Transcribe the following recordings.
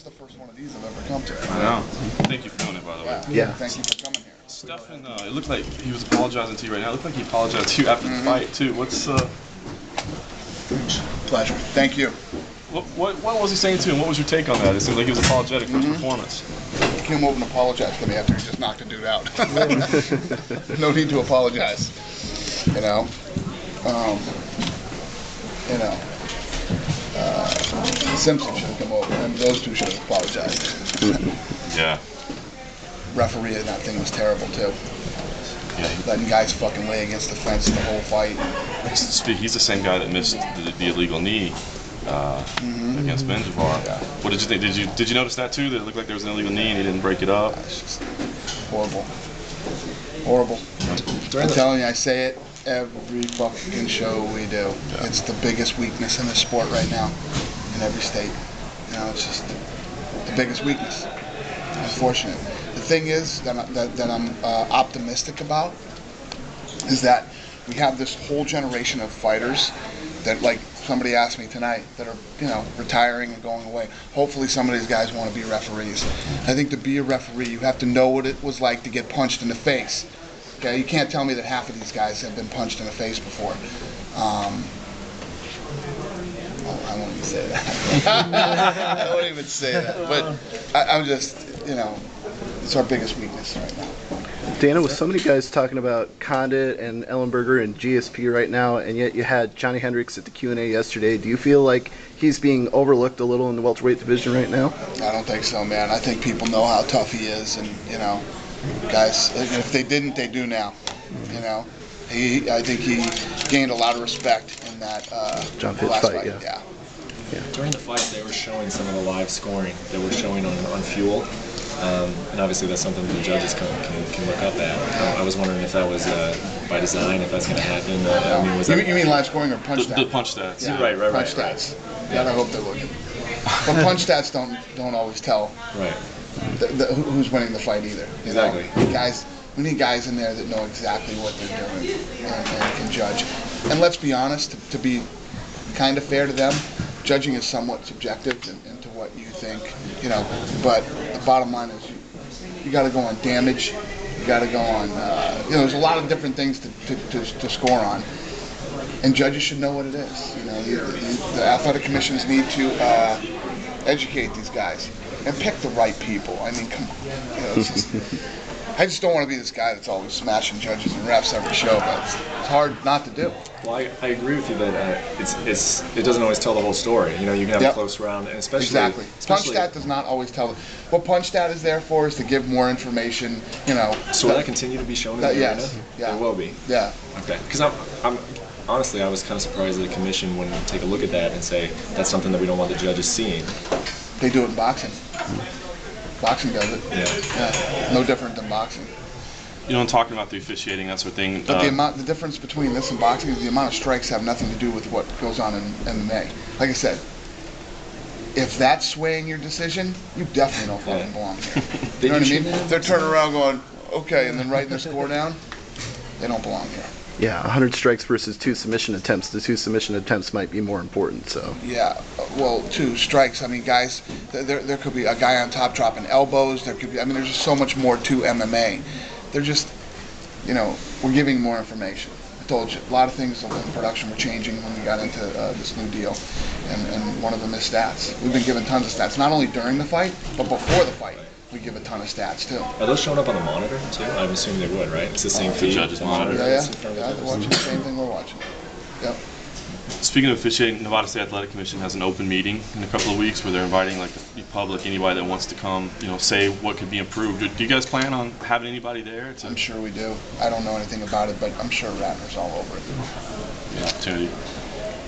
the first one of these I've ever come to. I know. Thank you for doing it, by the way. Yeah. Thank you for coming here. Stefan, it looked like he was apologizing to you right now. It looked like he apologized to you after the fight, too. What's, Pleasure. Thank you. What was he saying to you, and what was your take on that? It seemed like he was apologetic for his performance. He came over and apologized to me after he just knocked a dude out. No need to apologize. You know? Simpson should have come over, and those two should have apologized. Yeah. Referee in that thing was terrible, too. Yeah. Letting guys fucking lay against the fence the whole fight. He's the same guy that missed the illegal knee against Benjavar. Yeah. What did you think? Did you notice that too? That it looked like there was an illegal knee and he didn't break it up? It's just horrible. Horrible. I'm telling you, I say it every fucking show we do. Yeah. It's the biggest weakness in the sport right now, in every state. You know, it's just the biggest weakness. Unfortunate. The thing is that I'm optimistic about is that we have this whole generation of fighters that, like somebody asked me tonight, that are, you know, retiring and going away. Hopefully some of these guys want to be referees. I think to be a referee, you have to know what it was like to get punched in the face. Okay, you can't tell me that half of these guys have been punched in the face before. I won't even say that. I won't even say that. But I'm just, you know, it's our biggest weakness right now. Dana, with so many guys talking about Condit and Ellenberger and GSP right now, and yet you had Johnny Hendricks at the Q&A yesterday, do you feel like he's being overlooked a little in the welterweight division right now? I don't think so, man. I think people know how tough he is, and, you know, guys, if they didn't, they do now. You know, I think he gained a lot of respect in that John Fitch last fight. Yeah. During the fight, they were showing some of the live scoring that we're showing on Fuel. And obviously that's something the judges can look up at. I was wondering if that was by design, if that's going to happen. I mean, was you mean live scoring or punch stats? The punch stats. Yeah, right. Punch stats. Yeah, I hope they're looking. But punch stats don't always tell who's winning the fight either. You exactly. know? We need guys in there that know exactly what they're doing and can judge. And let's be honest, to be kind of fair to them, judging is somewhat subjective into what you think, you know, but the bottom line is you got to go on damage, you got to go on, you know, there's a lot of different things to score on, and judges should know what it is. You know, the athletic commissions need to educate these guys and pick the right people. I mean, come on, you know, it's just, I just don't want to be this guy that's always smashing judges and refs every show, but it's hard not to do. Well, I agree with you that it doesn't always tell the whole story. You know, you can have a close round, and especially punch stat does not always tell. What punch stat is there for is to give more information. You know. So will that continue to be shown in the arena? Yes. Yeah. It will be. Yeah. Okay. Because I'm honestly, I was kind of surprised that the commission wouldn't take a look at that and say that's something that we don't want the judges seeing. They do it in boxing. Boxing does it. Yeah. No different than boxing. You know, I'm talking about the officiating, that sort of thing. But the difference between this and boxing is the amount of strikes have nothing to do with what goes on in MMA. Like I said, if that's swaying your decision, you definitely don't fucking belong here. You know what I mean? If they're turning around going, okay, and then writing their score down, they don't belong here. Yeah, 100 strikes versus 2 submission attempts. The 2 submission attempts might be more important. So. Yeah, well, 2 strikes. I mean, guys, there could be a guy on top dropping elbows. There could be. I mean, there's just so much more to MMA. They're just, you know, we're giving more information. I told you, a lot of things in production were changing when we got into this new deal, and one of them is stats. We've been given tons of stats, not only during the fight, but before the fight. We give a ton of stats too. Are those showing up on the monitor too? I'm assuming they would, right? It's the same feed. The judges monitor. Yeah, they're watching the same thing we're watching. Yep. Speaking of officiating, Nevada State Athletic Commission has an open meeting in a couple of weeks where they're inviting like the public, anybody that wants to come, you know, say what could be improved. Do you guys plan on having anybody there? I'm sure we do. I don't know anything about it, but I'm sure Ratner's all over it. The opportunity.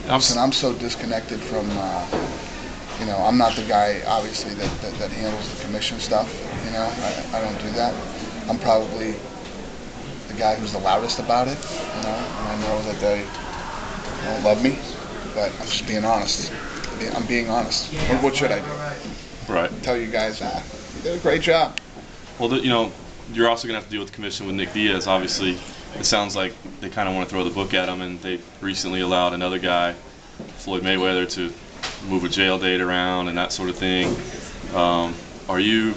Listen, I'm so disconnected from, you know, I'm not the guy, obviously, that handles the commission stuff. You know, I don't do that. I'm probably the guy who's the loudest about it, you know, and I know that they don't love me, but I'm just being honest. I'm being honest. What should I do? Right. Tell you guys, you did a great job. Well, you know, you're also going to have to deal with the commission with Nick Diaz. Obviously, it sounds like they kind of want to throw the book at him, and they recently allowed another guy, Floyd Mayweather, to move a jail date around and that sort of thing. Are you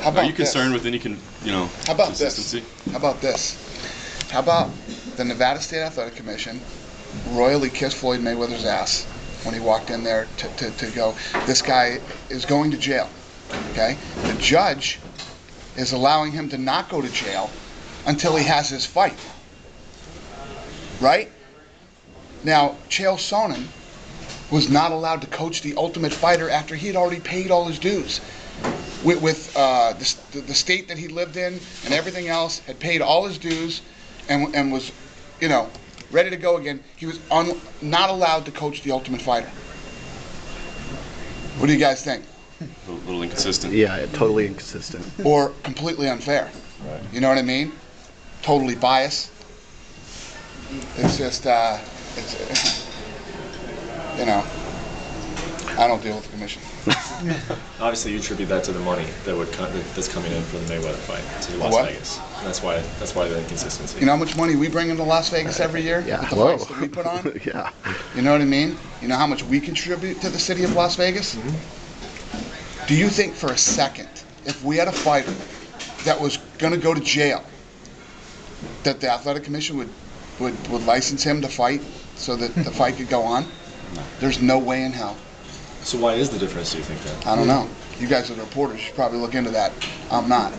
How about concerned this? with any How about consistency? this? How about this? How about the Nevada State Athletic Commission royally kissed Floyd Mayweather's ass when he walked in there to go, this guy is going to jail, okay? The judge is allowing him to not go to jail until he has his fight, right? Now, Chael Sonnen was not allowed to coach the Ultimate Fighter after he had already paid all his dues. With the state that he lived in and everything else, had paid all his dues and was, ready to go again. He was not allowed to coach the Ultimate Fighter. What do you guys think? A little inconsistent. Yeah, totally inconsistent. Or completely unfair. Right. You know what I mean? Totally biased. It's just, I don't deal with the commission. Obviously, you attribute that to the money that's coming in from the Mayweather fight to Las What? Vegas. And that's why the inconsistency. You know how much money we bring into Las Vegas every year? Yeah, With the hello. fights that we put on? Yeah. You know what I mean? You know how much we contribute to the city of Las Vegas? Do you think for a second, if we had a fighter that was going to go to jail, that the athletic commission would license him to fight so that the fight could go on? There's no way in hell. So why is the difference, do you think, then? I don't know. You guys are the reporters. You should probably look into that. I'm not.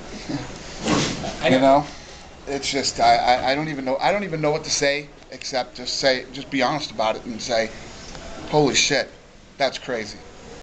It's just I don't even know. I don't even know what to say except just be honest about it and say, holy shit, that's crazy.